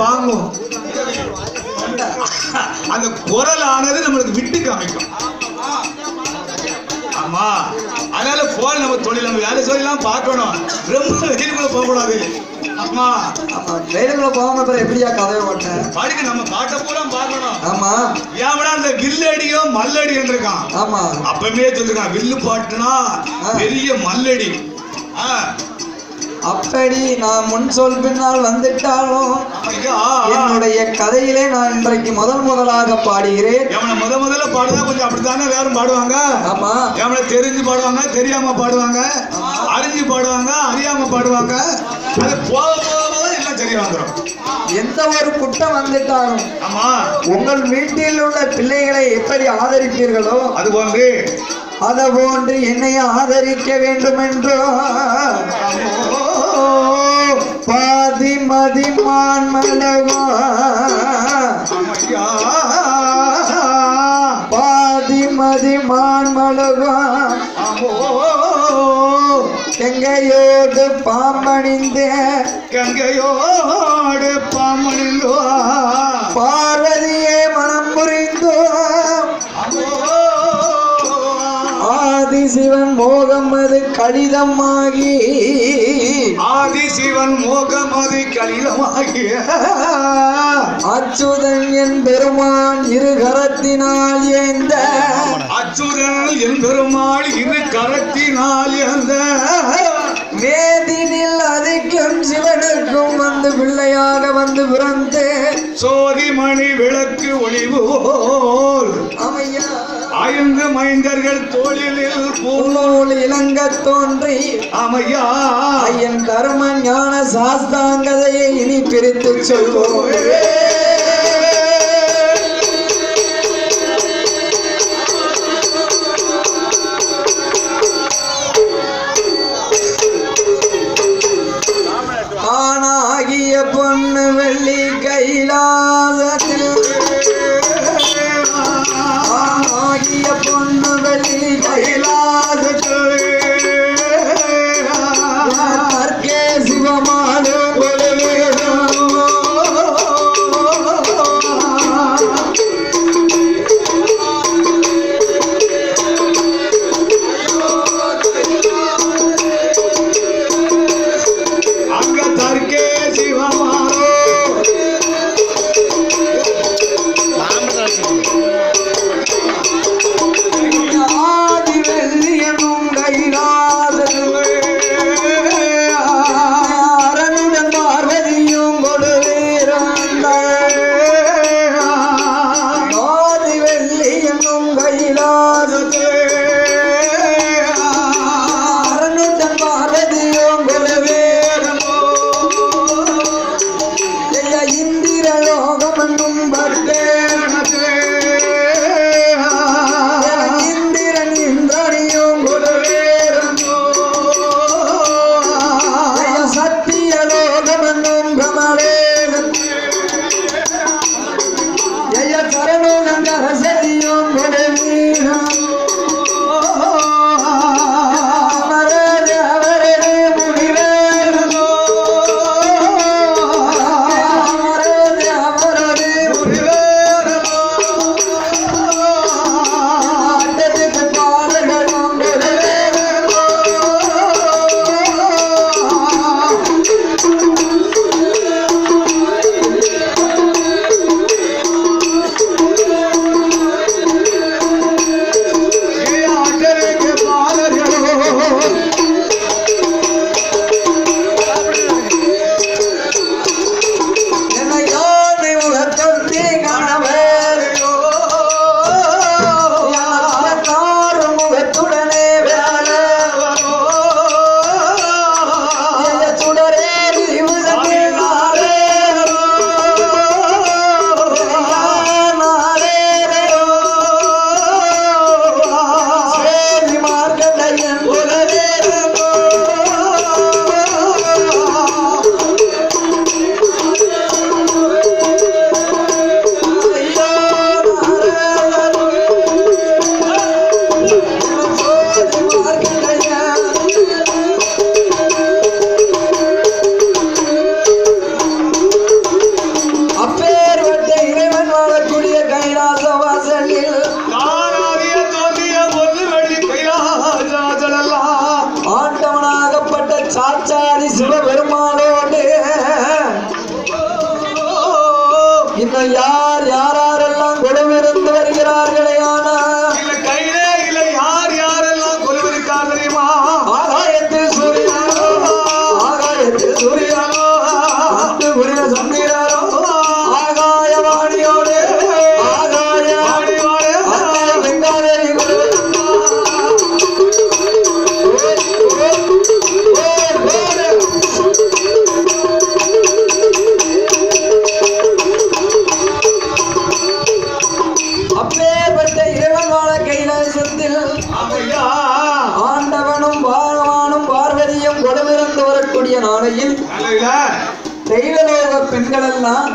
பாங்கும் அந்த குரல் ஆனது நம்மளுக்கு விட்டு காமிக்கும். ஆமா, அதனால போன் நம்ம தொழில் நம்ம வேலை சொல்லலாம் பார்க்கணும். ரொம்ப வெயிலுக்குள்ள போக கூடாது. ஆமா வெயிலுக்குள்ள போகாம எப்படியா கதவை ஓட்டேன் பாடிக்கு நம்ம பாட்டை பூரா பார்க்கணும். ஆமா ஏன் அந்த வில்லு அடியோ மல்லடி இருக்கான். ஆமா அப்பவே சொல்லிருக்கான் வில்லு பாட்டுனா பெரிய மல்லடி. அப்படி நான் முன் சொல் பின்னால் வந்துட்டாலும் என்னுடைய கதையிலே நான் இன்றைக்கு முதலாக பாடுகிறேன். முதல்ல பாடுதான் கொஞ்சம் அப்படித்தானே எல்லாரும் பாடுவாங்க. ஆமா எவனை தெரிஞ்சு பாடுவாங்க, தெரியாம பாடுவாங்க, அறிஞ்சு பாடுவாங்க, அறியாம பாடுவாங்க. அது போக போக எல்லாம் சரி வந்துடும். எந்த ஒரு குற்றம் வந்துட்டாலும் ஆமா உங்கள் வீட்டில் உள்ள பிள்ளைகளை எப்படி ஆதரிப்பீர்களோ அது போன்று என்னை ஆதரிக்க வேண்டும் என்றோ பாதி மதிமான் மலவா பாதி மதிமான் மலவா கங்கையோடு பாம்பணிந்த கங்கையோடு பாம்பணிந்தோ பார்வதியே மனம் புரிந்தோ ஆதிசிவன் மோகம் அது கடிதமாகி ஆதிசிவன் மோகம் அது கடிதமாகி அச்சுதன் என் பெருமான் இரு கரத்தினால் ஏந்த அச்சுதன் என் பெருமாள் இரு கரத்தினால் ஏந்த வேதினில் அதிகம் சிவனுக்கும் வந்து பிள்ளையாக வந்து பிறந்து சோதிமணி விளக்கு ஒளிவோல் அமையா 5 மைந்தர்கள் தோளிலில் பூநூல் இளங்க தோன்றி அமையா ஐயன் கர்ம ஞான சாஸ்தாங்கதையை இனி பிரித்து சொல்வோம். ஆனாகிய பொண்ணு வெள்ளி கைலாசத்தில் ஆனாகிய பொண்ணு வெள்ளி கைலாசத்தில் கற்கே சிவமாடு இன்னும் யாரெல்லாம் குழுவிருந்து வருகிறார்களே ஆனா இல்ல கையிலே இல்ல யாரெல்லாம் கொலுவிருக்கா தெரியுமா? ஆகாயத்தில் சூரியனோ ஆகாயத்தில் சூரியனோ அத்து புரித சந்திரனோ ஆகாயவாணியோடு ஆகாயவாணியோடு அத்தை வெங்காதேவி அப்பேற்பட்ட இறைவன் வாழ கைலாசத்தில் ஆண்டவனும் பாகவானும் பார்வதியும் கொடுமிருந்து வரக்கூடிய நாளையில் தெய்வலோக பெண்கள் எல்லாம்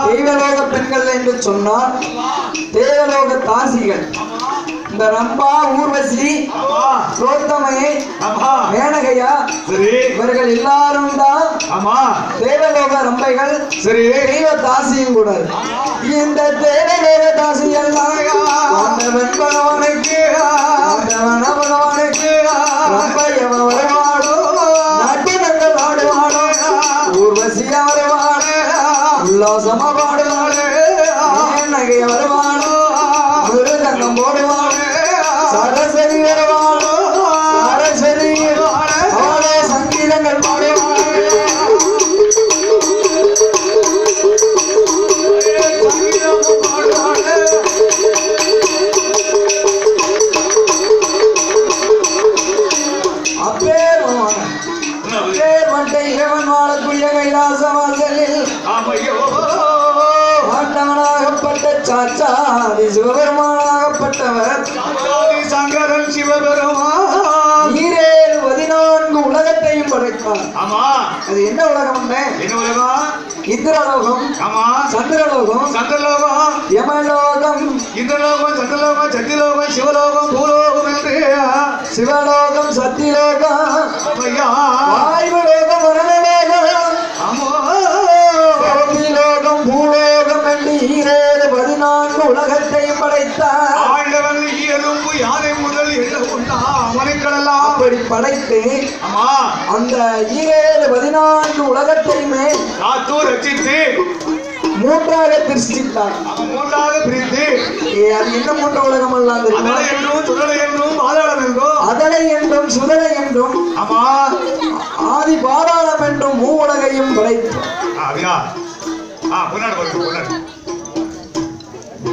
தெய்வலோக பெண்கள் என்று சொன்னால் தேவலோக தாசிகள் இந்த ரம்பா ஊர்வசி சோத்தமையை மேனகையா இவர்கள் எல்லாரும் தான் தேவலோக ரம்பைகள் தெய்வ தாசியும் கூட இந்த தேவலோக தாசி எல்லாம் ஆண்டவன் பகவானுக்கு ரம்பையவன் வருவாடோ நட்டினங்கள் ஆடுவாடோ ஊர்வசியா வருவாடு உல்லாசமா பாடுவாடு மேனகைய வருவாடோ விருதங்கம் போடுவாடு சரஸ்வதி வருவாடோ சரஸ்வதி அவளே சங்கீதங்கள் பாடுவாடு அப்பேற்பட்ட இறைவன் வாழக்கூடிய கைலாச வாசலில் ஆண்டவனாகப்பட்ட சாச்சாதி சிவபெருமானாகப்பட்டவர் சங்கரன் சிவபெருமான் 14 உலகத்தையும் படைத்தார். அது என்ன உலகம்? என்ன உலகம்? இந்திரலோகம், சந்திரலோகம், யமலோகம், இந்திரலோகம், சந்திரலோகம், சத்தியலோகம், சிவலோகம், பூலோகம் என்று சிவலோகம், சத்தியலோகம், வாயுலோகம், வரணலோகம், சத்தியலோகம், பூலோகம் என்று 14 உலகத்தையும் படைத்தார். ஆண்டவன் எறும்பு யானை முதல் அவனைக்கடலாம் அப்படி படைத்து அந்த 14 உலகத்தையுமே ரச்சித்து மூன்றாக திருஷ்டித்தார். மூன்றாக பிரித்து அது என்ன 3 உலகம் எல்லாம் தெரியுமா? அதனை என்றும் சுதனை என்றும் ஆதி பாதாளம் என்றும் 3 உலகையும் படைத்தார்.